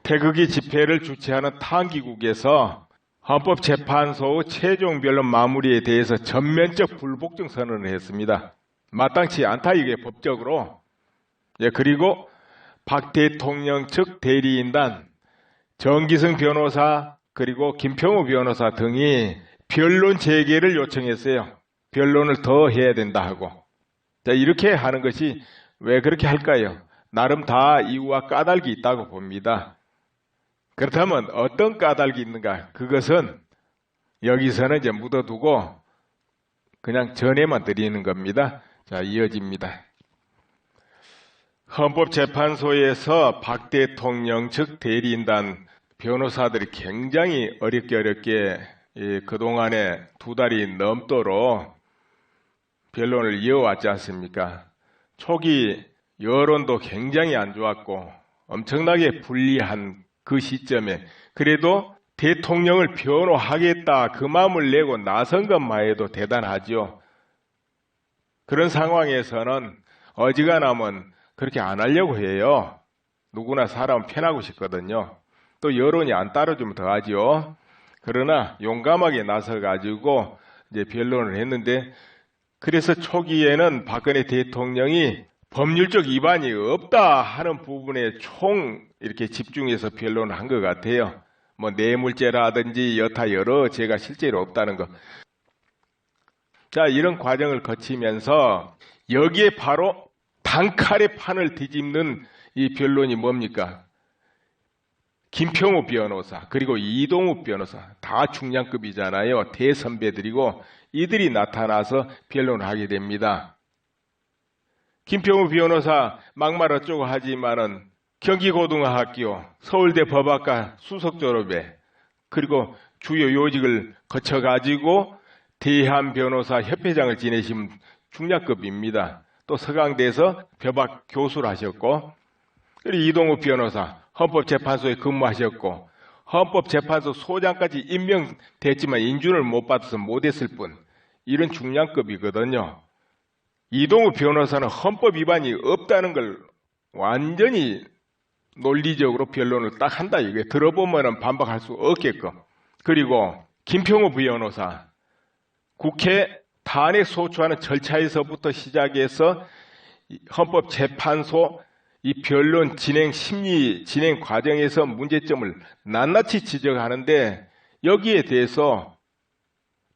태극기 집회를 주최하는 타항기국에서 헌법재판소의 최종 변론 마무리에 대해서 전면적 불복종 선언을 했습니다. 마땅치 않다, 이게 법적으로. 그리고 박 대통령 측 대리인단 정기승 변호사 그리고 김평우 변호사 등이 변론 재개를 요청했어요. 변론을 더 해야 된다 하고. 자, 이렇게 하는 것이 왜 그렇게 할까요? 나름 다 이유와 까닭이 있다고 봅니다. 그렇다면 어떤 까닭이 있는가? 그것은 여기서는 이제 묻어두고 그냥 전해만 드리는 겁니다. 자, 이어집니다. 헌법재판소에서 박 대통령 측 대리인단 변호사들이 굉장히 어렵게 그동안에 2달이 넘도록 변론을 이어왔지 않습니까? 초기 여론도 굉장히 안 좋았고 엄청나게 불리한 그 시점에 그래도 대통령을 변호하겠다 그 마음을 내고 나선 것만 해도 대단하죠. 그런 상황에서는 어지간하면 그렇게 안 하려고 해요. 누구나 사람은 편하고 싶거든요. 또 여론이 안 따라주면 더 하죠. 그러나 용감하게 나서가지고 이제 변론을 했는데, 그래서 초기에는 박근혜 대통령이 법률적 위반이 없다 하는 부분에 총 이렇게 집중해서 변론을 한 것 같아요. 뭐 뇌물죄라든지 여타 여러 죄가 실제로 없다는 것. 자, 이런 과정을 거치면서 여기에 바로 단칼에 판을 뒤집는 이 변론이 뭡니까? 김평우 변호사 그리고 이동욱 변호사 다 중량급이잖아요. 대선배들이고 이들이 나타나서 변론을 하게 됩니다. 김평우 변호사 막말 어쩌고 하지만은 경기고등학교, 서울대 법학과 수석 졸업에 그리고 주요 요직을 거쳐가지고 대한변호사협회장을 지내신 중량급입니다. 또 서강대에서 법학 교수를 하셨고, 그리고 이동욱 변호사 헌법재판소에 근무하셨고 헌법재판소 소장까지 임명됐지만 인준을 못 받아서 못했을 뿐, 이런 중량급이거든요. 이동욱 변호사는 헌법 위반이 없다는 걸 완전히 논리적으로 변론을 딱 한다, 이게 들어보면 반박할 수 없게끔. 그리고 김평우 변호사 국회 탄핵 소추하는 절차에서부터 시작해서 헌법재판소 이 변론 진행 심리 진행 과정에서 문제점을 낱낱이 지적하는데 여기에 대해서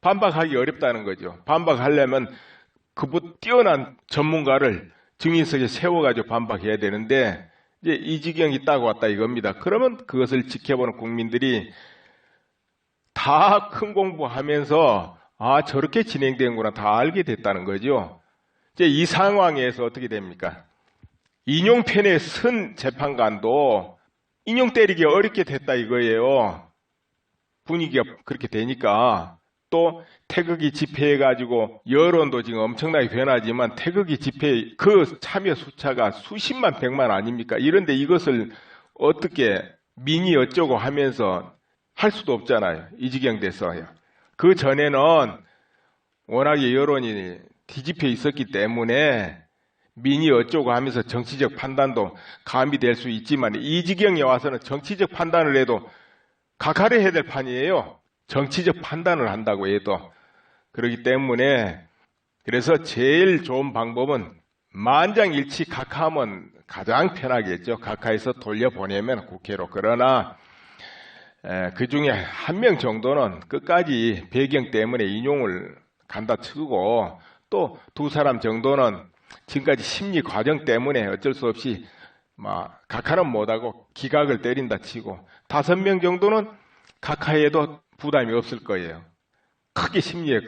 반박하기 어렵다는 거죠. 반박하려면 그보다 뛰어난 전문가를 증인석에 세워가지고 반박해야 되는데 이제 이 지경이 딱 왔다 이겁니다. 그러면 그것을 지켜보는 국민들이 다 큰 공부하면서 아, 저렇게 진행되는구나 다 알게 됐다는 거죠. 이제 이 상황에서 어떻게 됩니까? 인용편에 선 재판관도 인용 때리기 어렵게 됐다 이거예요. 분위기가 그렇게 되니까. 또 태극기 집회해가지고 여론도 지금 엄청나게 변하지만 태극기 집회 그 참여 숫자가 수십만 백만 아닙니까? 이런데 이것을 어떻게 민이 어쩌고 하면서 할 수도 없잖아요. 이 지경 돼서요. 그 전에는 워낙에 여론이 뒤집혀 있었기 때문에 민이 어쩌고 하면서 정치적 판단도 가미될 수 있지만 이 지경에 와서는 정치적 판단을 해도 각하를 해야 될 판이에요. 정치적 판단을 한다고 해도. 그렇기 때문에 그래서 제일 좋은 방법은 만장일치 각하하면 가장 편하겠죠. 각하에서 돌려보내면 국회로. 그러나 그 중에 한 명 정도는 끝까지 배경 때문에 인용을 간다 치고 또 두 사람 정도는 지금까지 심리 과정 때문에 어쩔 수 없이 각하는 못하고 기각을 때린다 치고 5명 정도는 각하에도 부담이 없을 거예요. 크게 심리에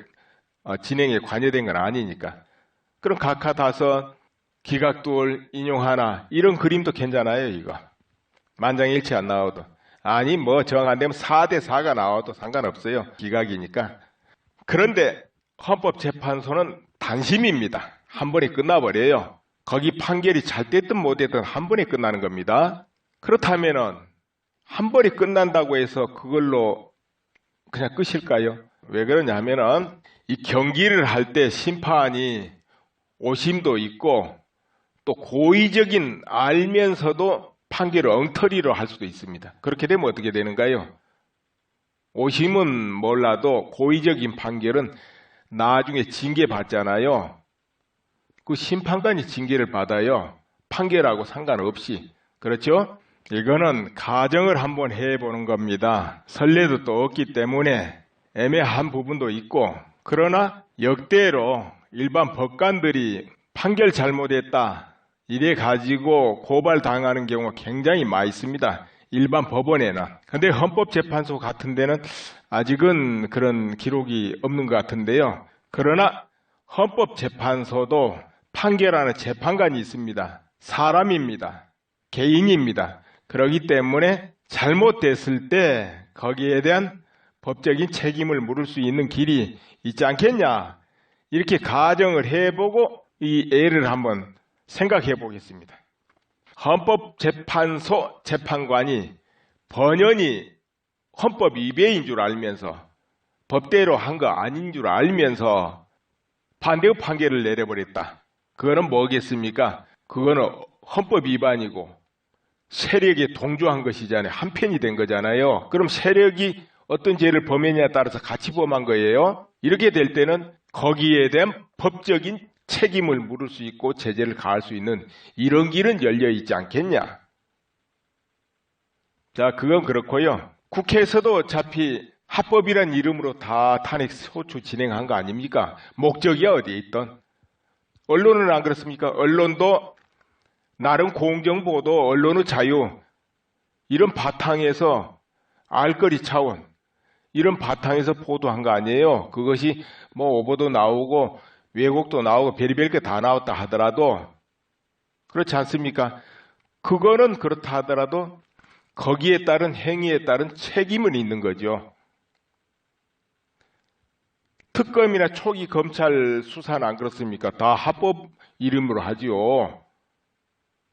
진행에 관여된 건 아니니까. 그럼 각하 5, 기각 2, 인용 1 이런 그림도 괜찮아요. 이거 만장일치 안 나와도. 아니 뭐 정 안 되면 4대 4가 나와도 상관없어요. 기각이니까. 그런데 헌법재판소는 단심입니다. 한 번에 끝나버려요. 거기 판결이 잘 됐든 못됐든 한 번에 끝나는 겁니다. 그렇다면은 한 번에 끝난다고 해서 그걸로 그냥 끝일까요? 왜 그러냐면은 이 경기를 할 때 심판이 오심도 있고 또 고의적인 알면서도 판결을 엉터리로 할 수도 있습니다. 그렇게 되면 어떻게 되는가요? 오심은 몰라도 고의적인 판결은 나중에 징계받잖아요. 그 심판관이 징계를 받아요. 판결하고 상관없이. 그렇죠? 이거는 가정을 한번 해보는 겁니다. 선례도 또 없기 때문에 애매한 부분도 있고, 그러나 역대로 일반 법관들이 판결 잘못했다 이래 가지고 고발당하는 경우가 굉장히 많이 있습니다. 일반 법원에는. 근데 헌법재판소 같은 데는 아직은 그런 기록이 없는 것 같은데요. 그러나 헌법재판소도 판결하는 재판관이 있습니다. 사람입니다. 개인입니다. 그렇기 때문에 잘못됐을 때 거기에 대한 법적인 책임을 물을 수 있는 길이 있지 않겠냐, 이렇게 가정을 해보고 이 예를 한번 생각해 보겠습니다. 헌법재판소 재판관이 번연히 헌법 위배인 줄 알면서 법대로 한 거 아닌 줄 알면서 반대의 판결을 내려버렸다. 그거는 뭐겠습니까? 그거는 헌법 위반이고 세력에 동조한 것이잖아요. 한편이 된 거잖아요. 그럼 세력이 어떤 죄를 범했냐에 따라서 같이 범한 거예요. 이렇게 될 때는 거기에 대한 법적인 책임을 물을 수 있고 제재를 가할 수 있는 이런 길은 열려 있지 않겠냐. 자, 그건 그렇고요. 국회에서도 어차피 합법이란 이름으로 다 탄핵 소추 진행한 거 아닙니까? 목적이 어디에 있던. 언론은 안 그렇습니까? 언론도 나름 공정보도, 언론의 자유, 이런 바탕에서 알거리 차원, 이런 바탕에서 보도한 거 아니에요. 그것이 뭐 오보도 나오고 왜곡도 나오고 별의별 게 다 나왔다 하더라도, 그렇지 않습니까? 그거는 그렇다 하더라도 거기에 따른 행위에 따른 책임은 있는 거죠. 특검이나 초기 검찰 수사는 안 그렇습니까? 다 합법 이름으로 하지요.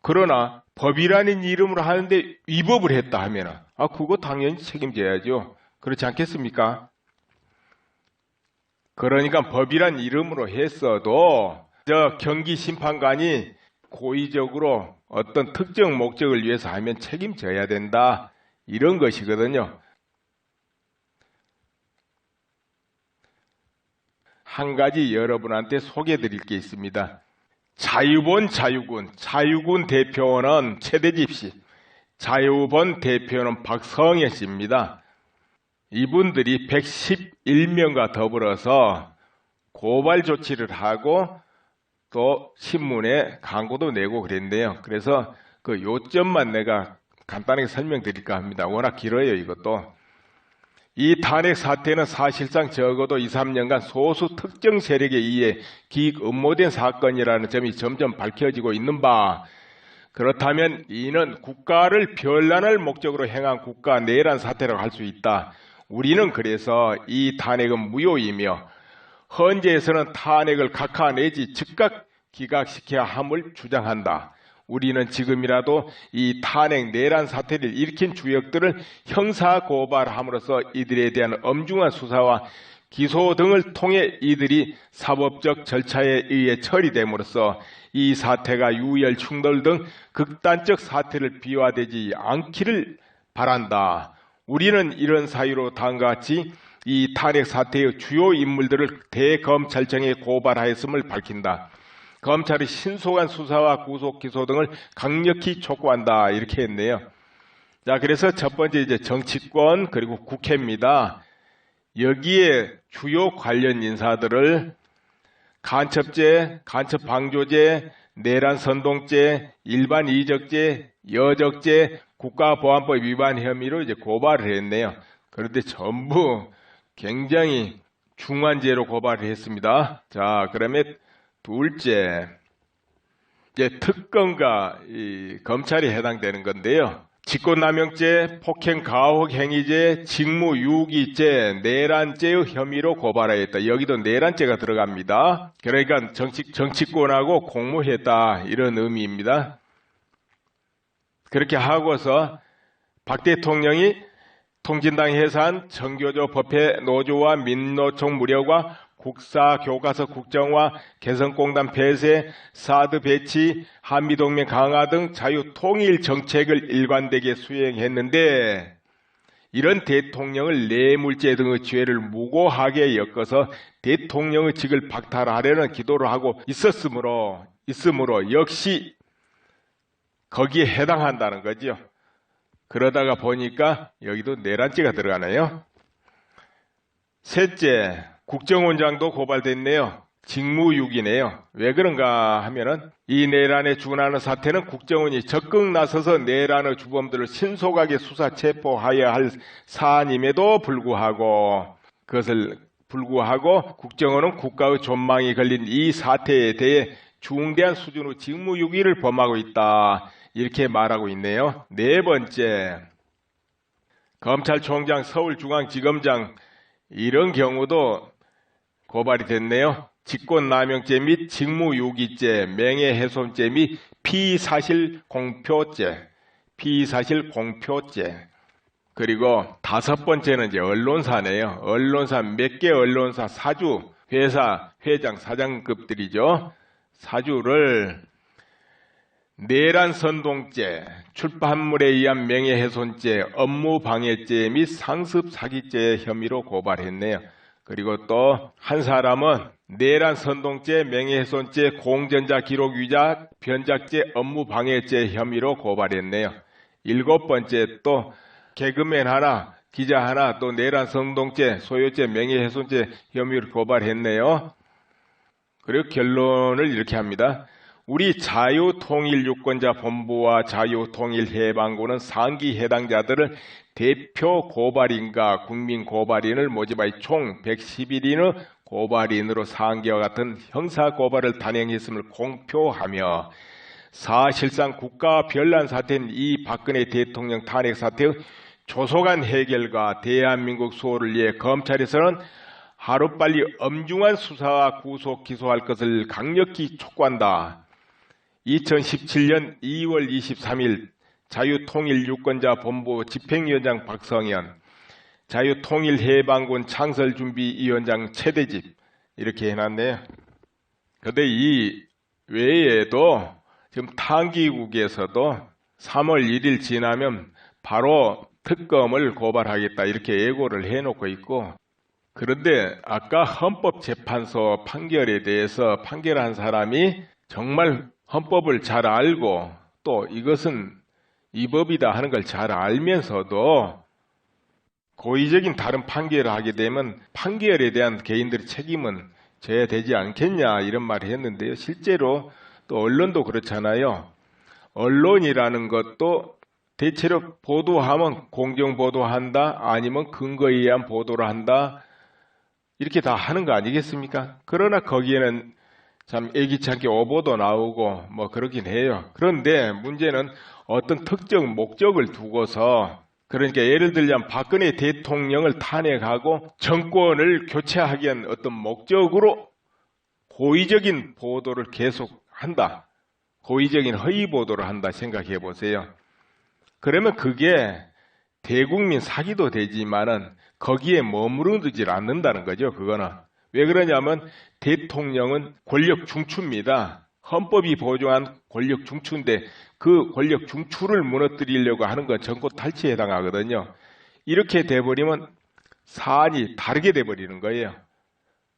그러나 법이라는 이름으로 하는데 위법을 했다 하면 그거 당연히 책임져야죠. 그렇지 않겠습니까? 그러니까 법이란 이름으로 했어도 저 경기심판관이 고의적으로 어떤 특정 목적을 위해서 하면 책임져야 된다, 이런 것이거든요. 한 가지 여러분한테 소개해 드릴 게 있습니다. 자유본 자유군 대표는 최대집 씨, 자유본 대표는 박성현 씨입니다. 이분들이 111명과 더불어서 고발 조치를 하고 또 신문에 광고도 내고 그랬는데요. 그래서 그 요점만 내가 간단하게 설명드릴까 합니다. 워낙 길어요, 이것도. 이 탄핵 사태는 사실상 적어도 2, 3년간 소수 특정 세력에 의해 기획 음모된 사건이라는 점이 점점 밝혀지고 있는 바, 그렇다면 이는 국가를 변란할 목적으로 행한 국가 내란 사태라고 할 수 있다. 우리는 그래서 이 탄핵은 무효이며 헌재에서는 탄핵을 각하 내지 즉각 기각시켜야 함을 주장한다. 우리는 지금이라도 이 탄핵 내란 사태를 일으킨 주역들을 형사 고발함으로써 이들에 대한 엄중한 수사와 기소 등을 통해 이들이 사법적 절차에 의해 처리됨으로써 이 사태가 유혈 충돌 등 극단적 사태를 비화되지 않기를 바란다. 우리는 이런 사유로 다음과 같이 이 탄핵 사태의 주요 인물들을 대검찰청에 고발하였음을 밝힌다. 검찰의 신속한 수사와 구속 기소 등을 강력히 촉구한다, 이렇게 했네요. 자, 그래서 첫 번째 이제 정치권 그리고 국회입니다. 여기에 주요 관련 인사들을 간첩죄, 간첩방조죄, 내란선동죄, 일반 이적죄, 여적죄, 국가보안법 위반 혐의로 이제 고발을 했네요. 그런데 전부 굉장히 중한 죄로 고발을 했습니다. 자, 그러면 둘째, 이제 특검과 이 검찰이 해당되는 건데요. 직권남용죄, 폭행가혹행위죄, 직무유기죄, 내란죄의 혐의로 고발하였다. 여기도 내란죄가 들어갑니다. 그러니까 정치권하고 공모했다, 이런 의미입니다. 그렇게 하고서 박 대통령이 통진당 해산, 정교조 법회 노조와 민노총 무력화, 국사 교과서 국정화, 개성공단 폐쇄, 사드 배치, 한미동맹 강화 등 자유통일 정책을 일관되게 수행했는데 이런 대통령을 뇌물죄 등의 죄를 무고하게 엮어서 대통령의 직을 박탈하려는 기도를 하고 있으므로 역시 거기에 해당한다는 거죠. 그러다가 보니까 여기도 내란죄가 들어가네요. 셋째, 국정원장도 고발됐네요. 직무유기네요. 왜 그런가 하면은 이 내란에 준하는 사태는 국정원이 적극 나서서 내란의 주범들을 신속하게 수사 체포하여야 할 사안임에도 불구하고 국정원은 국가의 존망이 걸린 이 사태에 대해 중대한 수준의 직무유기를 범하고 있다. 이렇게 말하고 있네요. 네 번째, 검찰총장, 서울중앙지검장 이런 경우도 고발이 됐네요. 직권남용죄 및 직무유기죄, 명예훼손죄 및 피의사실공표죄, 그리고 다섯 번째는 이제 언론사네요. 언론사 몇 개 언론사 사주, 회사, 회장, 사장급들이죠. 사주를 내란 선동죄, 출판물에 의한 명예훼손죄, 업무방해죄 및 상습사기죄 혐의로 고발했네요. 그리고 또 한 사람은 내란 선동죄, 명예훼손죄, 공전자 기록 위작, 변작죄, 업무방해죄 혐의로 고발했네요. 일곱 번째 또 개그맨 하나, 기자 하나 또 내란 선동죄, 소유죄, 명예훼손죄 혐의로 고발했네요. 그리고 결론을 이렇게 합니다. 우리 자유통일유권자본부와 자유통일해방군은 상기 해당자들을 대표 고발인과 국민고발인을 모집하여 총 111인의 고발인으로 상기와 같은 형사고발을 단행했음을 공표하며 사실상 국가 변란 사태인 이 박근혜 대통령 탄핵 사태의 조속한 해결과 대한민국 수호를 위해 검찰에서는 하루빨리 엄중한 수사와 구속 기소할 것을 강력히 촉구한다. 2017년 2월 23일 자유통일유권자본부 집행위원장 박성현, 자유통일해방군 창설준비위원장 최대집 이렇게 해놨네요. 그런데 이 외에도 지금 탄기국에서도 3월 1일 지나면 바로 특검을 고발하겠다 이렇게 예고를 해놓고 있고, 그런데 아까 헌법재판소 판결에 대해서 판결한 사람이 정말 헌법을 잘 알고 또 이것은 이 법이다 하는 걸 잘 알면서도 고의적인 다른 판결을 하게 되면 판결에 대한 개인들의 책임은 져야 되지 않겠냐 이런 말을 했는데요. 실제로 또 언론도 그렇잖아요. 언론이라는 것도 대체로 보도하면 공정보도한다 아니면 근거에 의한 보도를 한다 이렇게 다 하는 거 아니겠습니까? 그러나 거기에는 참 애기찮게 오보도 나오고 뭐 그러긴 해요. 그런데 문제는 어떤 특정 목적을 두고서, 그러니까 예를 들자면 박근혜 대통령을 탄핵하고 정권을 교체하기 위한 어떤 목적으로 고의적인 보도를 계속한다. 고의적인 허위 보도를 한다 생각해 보세요. 그러면 그게 대국민 사기도 되지만은 거기에 머무르질 않는다는 거죠. 그거는. 왜 그러냐면 대통령은 권력 중추입니다. 헌법이 보장한 권력 중추인데 그 권력 중추를 무너뜨리려고 하는 건 정권 탈취에 해당하거든요. 이렇게 돼버리면 사안이 다르게 돼버리는 거예요.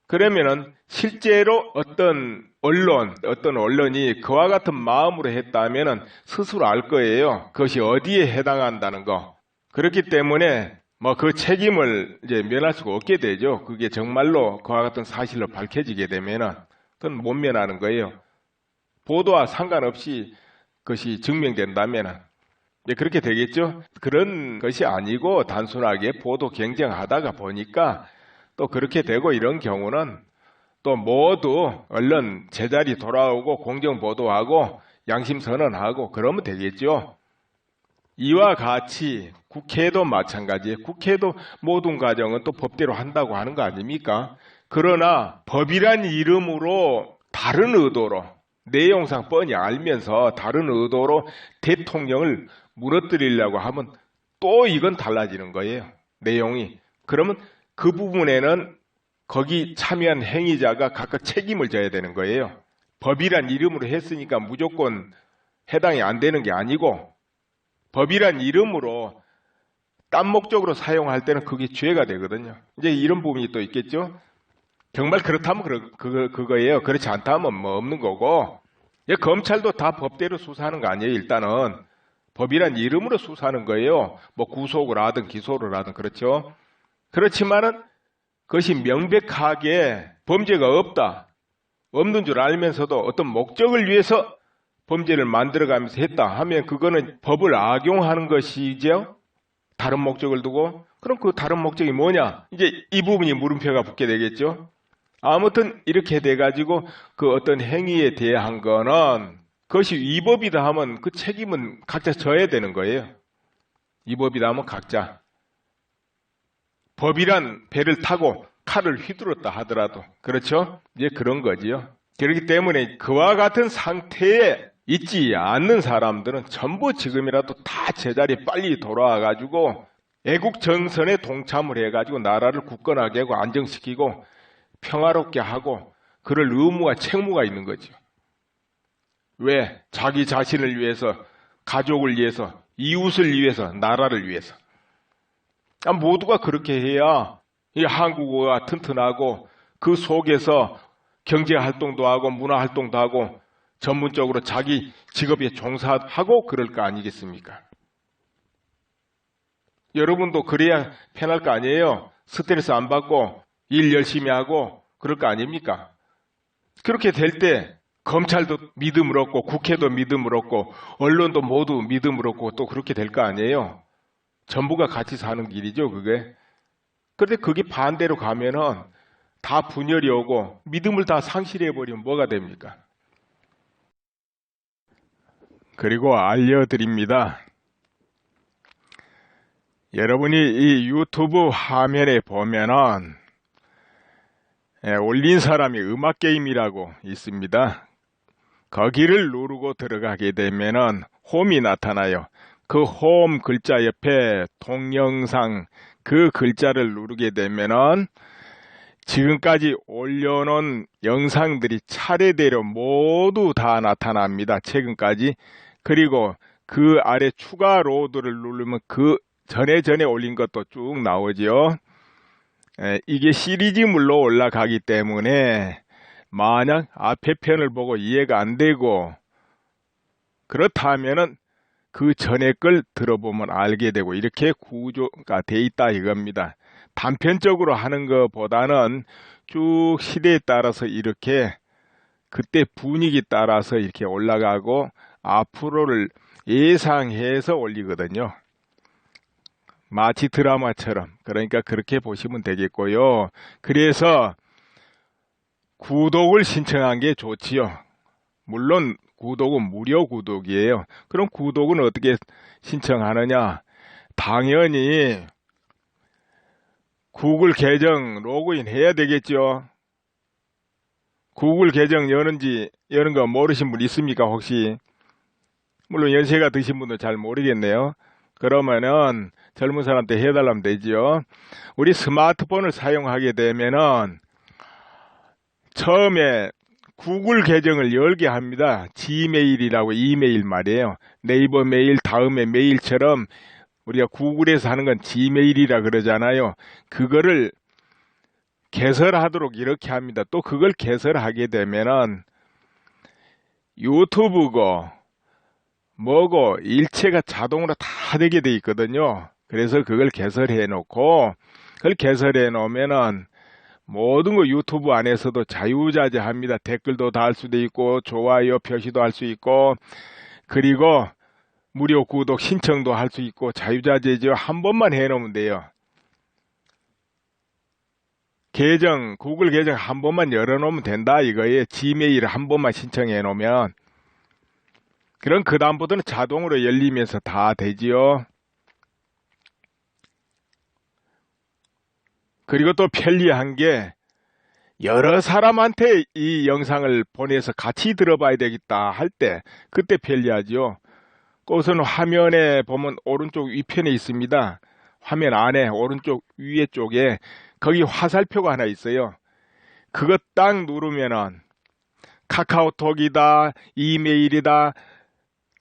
그러면은 실제로 어떤 언론이 그와 같은 마음으로 했다면은 스스로 알 거예요. 그것이 어디에 해당한다는 거. 그렇기 때문에 뭐 그 책임을 이제 면할 수가 없게 되죠. 그게 정말로 그와 같은 사실로 밝혀지게 되면은 그건 못 면하는 거예요. 보도와 상관없이 그것이 증명된다면은 그렇게 되겠죠. 그런 것이 아니고 단순하게 보도 경쟁하다가 보니까 또 그렇게 되고, 이런 경우는 또 모두 언론 제자리 돌아오고 공정 보도하고 양심 선언하고 그러면 되겠죠. 이와 같이 국회도 마찬가지예요. 국회도 모든 과정은 또 법대로 한다고 하는 거 아닙니까? 그러나 법이란 이름으로 다른 의도로, 내용상 뻔히 알면서 다른 의도로 대통령을 무너뜨리려고 하면 또 이건 달라지는 거예요. 내용이. 그러면 그 부분에는 거기 참여한 행위자가 각각 책임을 져야 되는 거예요. 법이란 이름으로 했으니까 무조건 해당이 안 되는 게 아니고, 법이란 이름으로 딴 목적으로 사용할 때는 그게 죄가 되거든요. 이제 이런 부분이 또 있겠죠. 정말 그렇다면 그거예요. 그렇지 않다면 뭐 없는 거고. 검찰도 다 법대로 수사하는 거 아니에요. 일단은 법이란 이름으로 수사하는 거예요. 뭐 구속을 하든 기소를 하든. 그렇죠. 그렇지만은 그것이 명백하게 범죄가 없는 줄 알면서도 어떤 목적을 위해서 범죄를 만들어가면서 했다 하면 그거는 법을 악용하는 것이죠. 다른 목적을 두고. 그럼 그 다른 목적이 뭐냐? 이제 이 부분이 물음표가 붙게 되겠죠. 아무튼 이렇게 돼가지고 그 어떤 행위에 대한 거는 그것이 위법이다 하면 그 책임은 각자 져야 되는 거예요. 위법이다 하면 각자. 법이란 배를 타고 칼을 휘둘렀다 하더라도. 그렇죠? 이제 그런 거지요. 그렇기 때문에 그와 같은 상태에 있지 않는 사람들은 전부 지금이라도 다 제자리에 빨리 돌아와가지고 애국 정선에 동참을 해가지고 나라를 굳건하게 하고 안정시키고 평화롭게 하고 그럴 의무와 책무가 있는 거죠. 왜? 자기 자신을 위해서, 가족을 위해서, 이웃을 위해서, 나라를 위해서. 모두가 그렇게 해야 이 한국어가 튼튼하고 그 속에서 경제활동도 하고 문화활동도 하고 전문적으로 자기 직업에 종사하고 그럴 거 아니겠습니까? 여러분도 그래야 편할 거 아니에요? 스트레스 안 받고 일 열심히 하고 그럴 거 아닙니까? 그렇게 될 때 검찰도 믿음을 얻고 국회도 믿음을 얻고 언론도 모두 믿음을 얻고 또 그렇게 될 거 아니에요? 전부가 같이 사는 길이죠, 그게. 그런데 그게 반대로 가면은 다 분열이 오고 믿음을 다 상실해버리면 뭐가 됩니까? 그리고 알려드립니다. 여러분이 이 유튜브 화면에 보면은 올린 사람이 음악게임이라고 있습니다. 거기를 누르고 들어가게 되면은 홈이 나타나요. 그 홈 글자 옆에 동영상 그 글자를 누르게 되면은 지금까지 올려놓은 영상들이 차례대로 모두 다 나타납니다. 최근까지. 그리고 그 아래 추가 로드를 누르면 그 전에 올린 것도 쭉 나오죠. 이게 시리즈물로 올라가기 때문에 만약 앞에 편을 보고 이해가 안 되고 그렇다면은 그 전에 걸 들어보면 알게 되고 이렇게 구조가 돼 있다 이겁니다. 단편적으로 하는 것보다는 쭉 시대에 따라서 이렇게 그때 분위기 따라서 이렇게 올라가고 앞으로를 예상해서 올리거든요. 마치 드라마처럼. 그러니까 그렇게 보시면 되겠고요. 그래서 구독을 신청한 게 좋지요. 물론 구독은 무료 구독이에요. 그럼 구독은 어떻게 신청하느냐? 당연히 구글 계정 로그인 해야 되겠죠. 구글 계정 여는 거 모르신 분 있습니까 혹시? 물론 연세가 드신 분도 잘 모르겠네요. 그러면은 젊은 사람한테 해달라면 되죠. 우리 스마트폰을 사용하게 되면은 처음에 구글 계정을 열게 합니다. 지메일이라고 이메일 말이에요. 네이버 메일, 다음에 메일처럼 우리가 구글에서 하는 건 지메일이라 그러잖아요. 그거를 개설하도록 이렇게 합니다. 또 그걸 개설하게 되면은 유튜브고 뭐고 일체가 자동으로 다 되게 돼 있거든요. 그래서 그걸 개설해 놓고 그걸 개설해 놓으면은 모든 거 유튜브 안에서도 자유자재합니다. 댓글도 달 수도 있고 좋아요 표시도 할 수 있고 그리고 무료 구독 신청도 할 수 있고 자유자재죠. 한 번만 해놓으면 돼요. 계정 구글 계정 한 번만 열어놓으면 된다 이거예요. 지메일 한 번만 신청해 놓으면 그럼 그 다음부터는 자동으로 열리면서 다 되지요. 그리고 또 편리한 게 여러 사람한테 이 영상을 보내서 같이 들어봐야 되겠다 할 때 그때 편리하죠. 그것은 화면에 보면 오른쪽 위편에 있습니다. 화면 안에 오른쪽 위에 쪽에 거기 화살표가 하나 있어요. 그거 딱 누르면은 카카오톡이다, 이메일이다,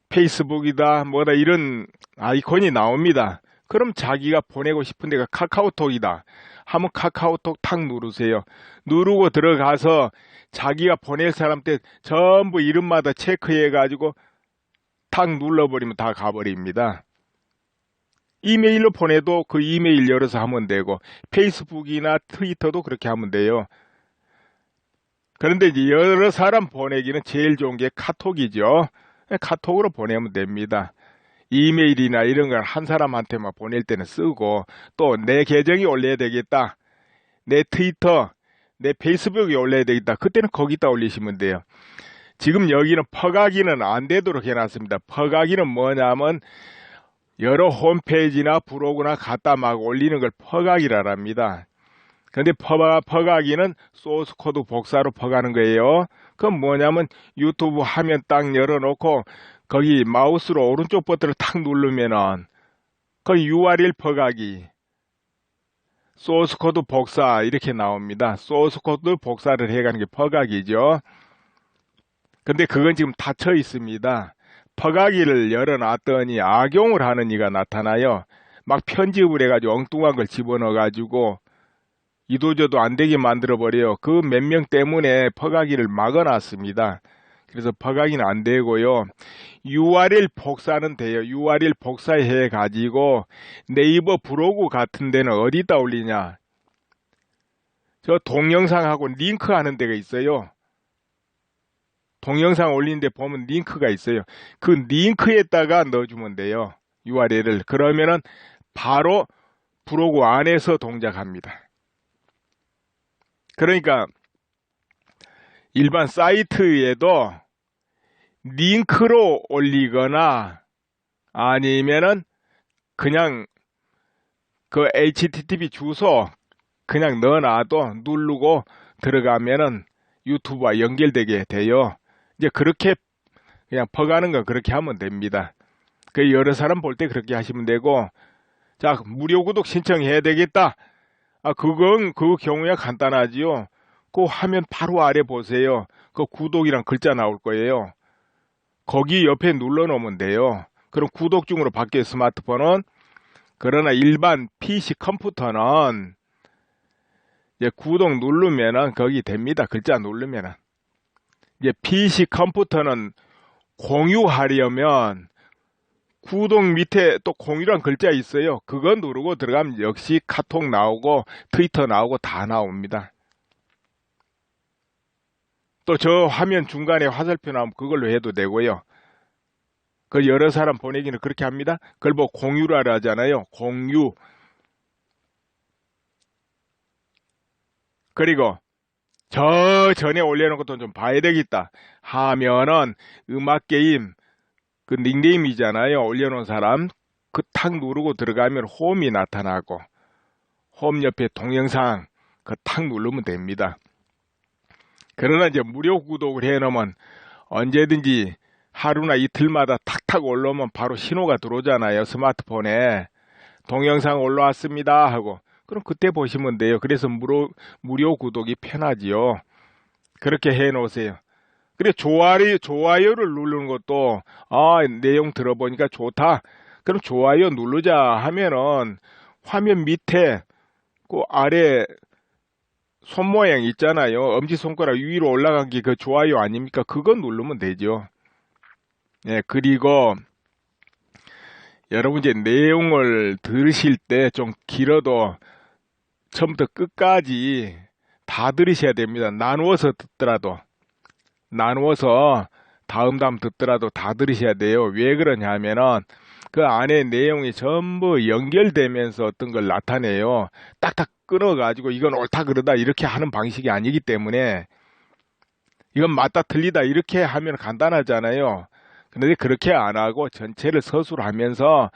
페이스북이다, 뭐다 이런 아이콘이 나옵니다. 그럼 자기가 보내고 싶은 데가 카카오톡이다 하면 카카오톡 탁 누르세요. 누르고 들어가서 자기가 보낼 사람한테 전부 이름마다 체크해 가지고 탁 눌러버리면 다 가버립니다. 이메일로 보내도 그 이메일 열어서 하면 되고 페이스북이나 트위터도 그렇게 하면 돼요. 그런데 이제 여러 사람 보내기는 제일 좋은 게 카톡이죠. 카톡으로 보내면 됩니다. 이메일이나 이런 걸 한 사람한테만 보낼 때는 쓰고 또 내 계정이 올려야 되겠다. 내 트위터, 내 페이스북에 올려야 되겠다. 그때는 거기다 올리시면 돼요. 지금 여기는 퍼가기는 안 되도록 해놨습니다. 퍼가기는 뭐냐면 여러 홈페이지나 블로그나 갖다 막 올리는 걸 퍼가기라 합니다. 근데 퍼가기는 소스 코드 복사로 퍼가는 거예요. 그건 뭐냐면 유튜브 화면 딱 열어놓고 거기 마우스로 오른쪽 버튼을 탁 누르면은 거기 URL 퍼가기, 소스 코드 복사 이렇게 나옵니다. 소스 코드 복사를 해가는 게 퍼가기죠. 근데 그건 지금 닫혀 있습니다. 퍼가기를 열어놨더니 악용을 하는 이가 나타나요. 막 편집을 해가지고 엉뚱한 걸 집어넣어가지고 이도저도 안 되게 만들어버려요. 그 몇 명 때문에 퍼가기를 막아놨습니다. 그래서 퍼가기는 안 되고요. URL 복사는 돼요. URL 복사해가지고 네이버 블로그 같은 데는 어디다 올리냐. 저 동영상하고 링크하는 데가 있어요. 동영상 올리는데 보면 링크가 있어요. 그 링크에다가 넣어주면 돼요. URL을. 그러면은 바로 블로그 안에서 동작합니다. 그러니까 일반 사이트에도 링크로 올리거나 아니면은 그냥 그 HTTP 주소 그냥 넣어놔도 누르고 들어가면은 유튜브와 연결되게 돼요. 이제 그렇게 그냥 퍼가는 거 그렇게 하면 됩니다. 그 여러 사람 볼 때 그렇게 하시면 되고, 자, 무료 구독 신청해야 되겠다. 그 경우야 간단하지요. 그 화면 바로 아래 보세요. 그 구독이란 글자 나올 거예요. 거기 옆에 눌러 놓으면 돼요. 그럼 구독 중으로 바뀌어요, 스마트폰은. 그러나 일반 PC 컴퓨터는 이제 구독 누르면은 거기 됩니다. 글자 누르면은. 이제 PC 컴퓨터는 공유하려면 구독 밑에 또 공유란 글자 있어요. 그거 누르고 들어가면 역시 카톡 나오고 트위터 나오고 다 나옵니다. 또 저 화면 중간에 화살표 나오면 그걸로 해도 되고요. 그 여러 사람 보내기는 그렇게 합니다. 그걸 뭐 공유라 하잖아요. 공유. 그리고 저 전에 올려놓은 것도 좀 봐야 되겠다 하면은 음악 게임 그 닉네임이잖아요. 올려놓은 사람 그 탁 누르고 들어가면 홈이 나타나고 홈 옆에 동영상 그 탁 누르면 됩니다. 그러나 이제 무료 구독을 해놓으면 언제든지 하루나 이틀마다 탁탁 올라오면 바로 신호가 들어오잖아요. 스마트폰에 동영상 올라왔습니다 하고 그럼 그때 보시면 돼요. 그래서 무료 구독이 편하지요. 그렇게 해 놓으세요. 그래 좋아요를 누르는 것도 내용 들어보니까 좋다. 그럼 좋아요 누르자 하면은 화면 밑에 그 아래 손 모양 있잖아요. 엄지손가락 위로 올라간 게 그 좋아요 아닙니까? 그거 누르면 되죠. 예, 그리고 여러분 이제 내용을 들으실 때 좀 길어도 처음부터 끝까지 다 들으셔야 됩니다. 나누어서 듣더라도 나누어서 다음 듣더라도 다 들으셔야 돼요. 왜 그러냐 하면은 그 안에 내용이 전부 연결되면서 어떤 걸 나타내요. 딱딱 끊어가지고 이건 옳다 그러다 이렇게 하는 방식이 아니기 때문에 이건 맞다 틀리다 이렇게 하면 간단하잖아요. 그런데 그렇게 안 하고 전체를 서술하면서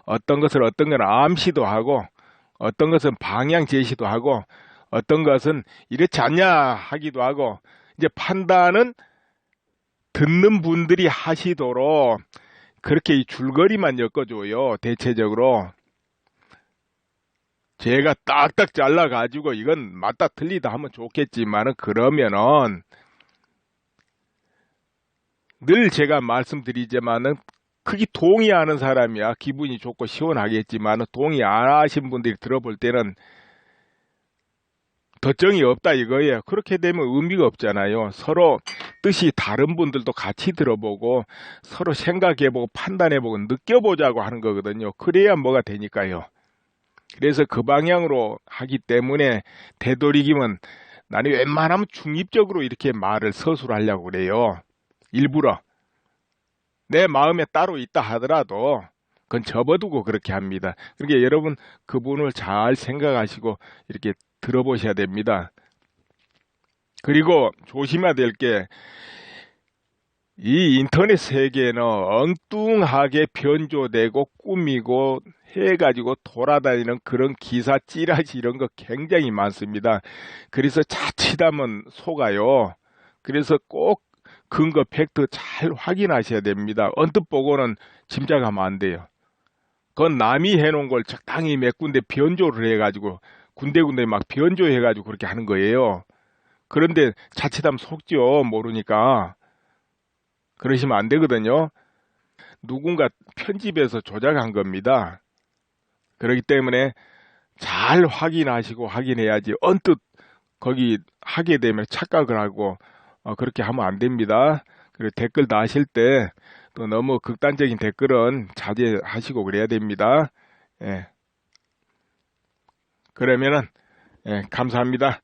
어떤 건 암시도 하고 어떤 것은 방향 제시도 하고 어떤 것은 이렇지 않냐 하기도 하고 이제 판단은 듣는 분들이 하시도록 그렇게 이 줄거리만 엮어줘요. 대체적으로. 제가 딱딱 잘라가지고 이건 맞다 틀리다 하면 좋겠지만은 그러면은 늘 제가 말씀드리지만은 그게 동의하는 사람이야 기분이 좋고 시원하겠지만은 동의 안 하신 분들이 들어볼 때는 덧정이 없다 이거예요. 그렇게 되면 의미가 없잖아요. 서로 뜻이 다른 분들도 같이 들어보고 서로 생각해보고 판단해보고 느껴보자고 하는 거거든요. 그래야 뭐가 되니까요. 그래서 그 방향으로 하기 때문에 되도록이면 나는 웬만하면 중립적으로 이렇게 말을 서술하려고 그래요. 일부러. 내 마음에 따로 있다 하더라도 그건 접어두고 그렇게 합니다. 그러니까 여러분 그분을 잘 생각하시고 이렇게 들어보셔야 됩니다. 그리고 조심해야 될 게 이 인터넷 세계는 엉뚱하게 변조되고 꾸미고 해가지고 돌아다니는 그런 기사 찌라시 이런 거 굉장히 많습니다. 그래서 자칫하면 속아요. 그래서 꼭 근거 팩트 잘 확인하셔야 됩니다. 언뜻 보고는 짐작하면 안 돼요. 그건 남이 해놓은 걸 적당히 몇 군데 변조를 해가지고 군데군데 막 변조해가지고 그렇게 하는 거예요. 그런데 자칫하면 속죠. 모르니까. 그러시면 안 되거든요. 누군가 편집해서 조작한 겁니다. 그렇기 때문에 잘 확인하시고 확인해야지 언뜻 거기 하게 되면 착각을 하고 그렇게 하면 안 됩니다. 그리고 댓글 다실 때 또 너무 극단적인 댓글은 자제하시고 그래야 됩니다. 예. 그러면은 예, 감사합니다.